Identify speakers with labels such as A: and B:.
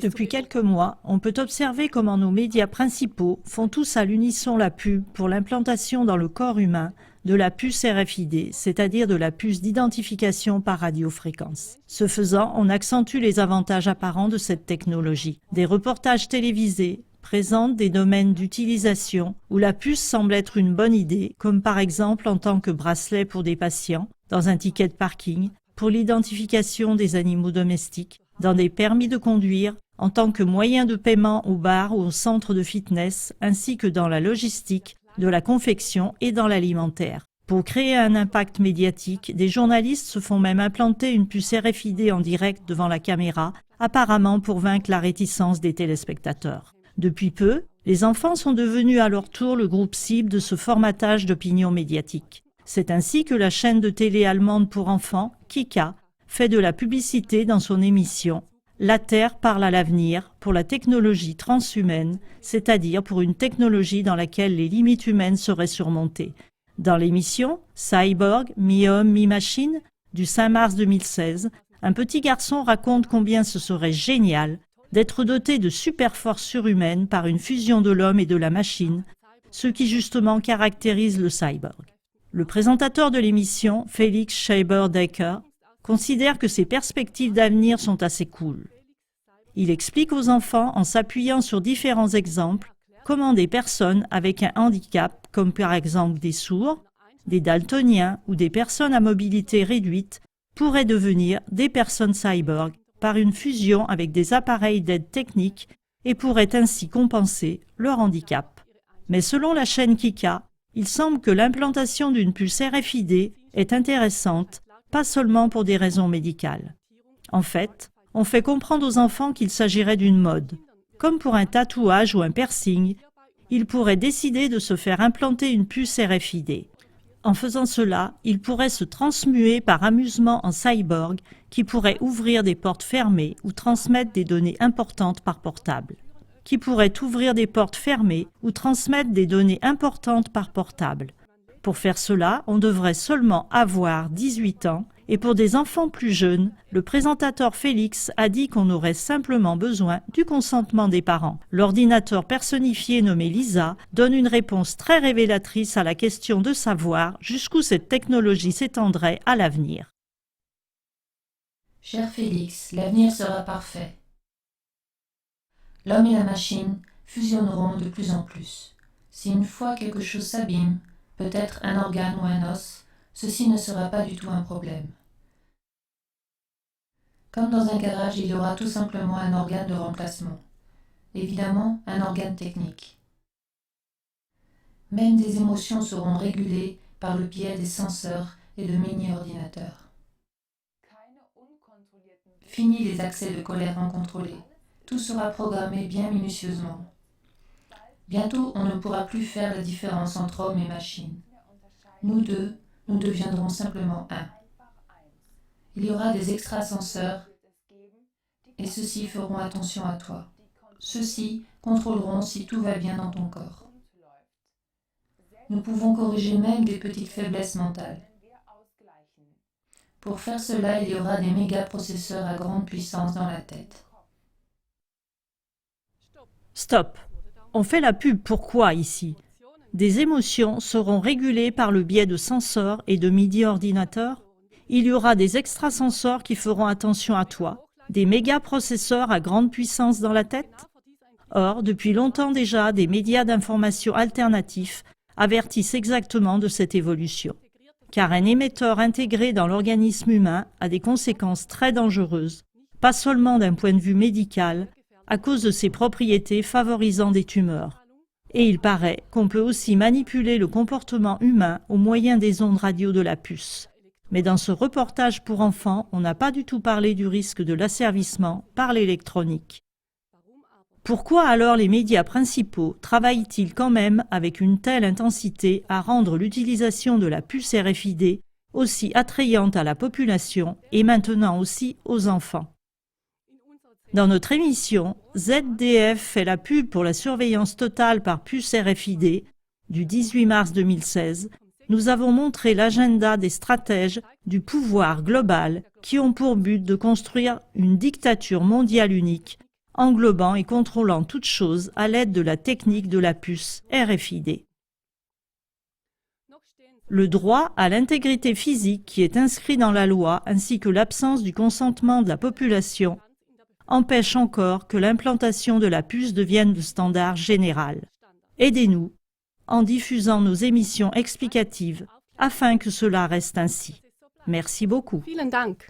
A: Depuis quelques mois, on peut observer comment nos médias principaux font tous à l'unisson la pub pour l'implantation dans le corps humain de la puce RFID, c'est-à-dire de la puce d'identification par radiofréquence. Ce faisant, on accentue les avantages apparents de cette technologie. Des reportages télévisés présentent des domaines d'utilisation où la puce semble être une bonne idée, comme par exemple en tant que bracelet pour des patients, dans un ticket de parking, pour l'identification des animaux domestiques, dans des permis de conduire, en tant que moyen de paiement au bar ou au centre de fitness, ainsi que dans la logistique, de la confection et dans l'alimentaire. Pour créer un impact médiatique, des journalistes se font même implanter une puce RFID en direct devant la caméra, apparemment pour vaincre la réticence des téléspectateurs. Depuis peu, les enfants sont devenus à leur tour le groupe cible de ce formatage d'opinion médiatique. C'est ainsi que la chaîne de télé allemande pour enfants, Kika, fait de la publicité dans son émission « La Terre parle à l'avenir » pour la technologie transhumaine, c'est-à-dire pour une technologie dans laquelle les limites humaines seraient surmontées. Dans l'émission « Cyborg, mi-homme, mi-machine » du 5 mars 2016, un petit garçon raconte combien ce serait génial d'être doté de super-forces surhumaines par une fusion de l'homme et de la machine, ce qui justement caractérise le cyborg. Le présentateur de l'émission, Felix Schreiber-Decker, considère que ces perspectives d'avenir sont assez cool. Il explique aux enfants, en s'appuyant sur différents exemples, comment des personnes avec un handicap, comme par exemple des sourds, des daltoniens ou des personnes à mobilité réduite, pourraient devenir des personnes cyborg par une fusion avec des appareils d'aide technique et pourraient ainsi compenser leur handicap. Mais selon la chaîne Kika, il semble que l'implantation d'une puce RFID est intéressante, pas seulement pour des raisons médicales. En fait, on fait comprendre aux enfants qu'il s'agirait d'une mode. Comme pour un tatouage ou un piercing, ils pourraient décider de se faire implanter une puce RFID. En faisant cela, ils pourraient se transmuer par amusement en cyborg qui pourraient ouvrir des portes fermées ou transmettre des données importantes par portable. Pour faire cela, on devrait seulement avoir 18 ans et pour des enfants plus jeunes, le présentateur Félix a dit qu'on aurait simplement besoin du consentement des parents. L'ordinateur personnifié nommé Lisa donne une réponse très révélatrice à la question de savoir jusqu'où cette technologie s'étendrait à l'avenir.
B: Cher Félix, l'avenir sera parfait. L'homme et la machine fusionneront de plus en plus. Si une fois quelque chose s'abîme, peut-être un organe ou un os, ceci ne sera pas du tout un problème. Comme dans un garage, il y aura tout simplement un organe de remplacement. Évidemment, un organe technique. Même des émotions seront régulées par le biais des senseurs et de mini-ordinateurs. Fini les accès de colère incontrôlés. Tout sera programmé bien minutieusement. Bientôt, on ne pourra plus faire la différence entre homme et machine. Nous deux, nous deviendrons simplement un. Il y aura des extrasenseurs et ceux-ci feront attention à toi. Ceux-ci contrôleront si tout va bien dans ton corps. Nous pouvons corriger même des petites faiblesses mentales. Pour faire cela, il y aura des méga-processeurs à grande puissance dans la tête.
A: Stop! On fait la pub pourquoi ici? Des émotions seront régulées par le biais de senseurs et de mini-ordinateurs. Il y aura des extrasenseurs qui feront attention à toi, des méga-processeurs à grande puissance dans la tête. Or, depuis longtemps déjà, des médias d'information alternatifs avertissent exactement de cette évolution. Car un émetteur intégré dans l'organisme humain a des conséquences très dangereuses, pas seulement d'un point de vue médical, à cause de ses propriétés favorisant des tumeurs. Et il paraît qu'on peut aussi manipuler le comportement humain au moyen des ondes radio de la puce. Mais dans ce reportage pour enfants, on n'a pas du tout parlé du risque de l'asservissement par l'électronique. Pourquoi alors les médias principaux travaillent-ils quand même avec une telle intensité à rendre l'utilisation de la puce RFID aussi attrayante à la population et maintenant aussi aux enfants? Dans notre émission, ZDF fait la pub pour la surveillance totale par puce RFID du 18 mars 2016 nous avons montré l'agenda des stratèges du pouvoir global qui ont pour but de construire une dictature mondiale unique, englobant et contrôlant toutes choses à l'aide de la technique de la puce RFID. Le droit à l'intégrité physique qui est inscrit dans la loi ainsi que l'absence du consentement de la population empêche encore que l'implantation de la puce devienne le standard général. Aidez-nous en diffusant nos émissions explicatives afin que cela reste ainsi. Merci beaucoup.
C: Vielen Dank.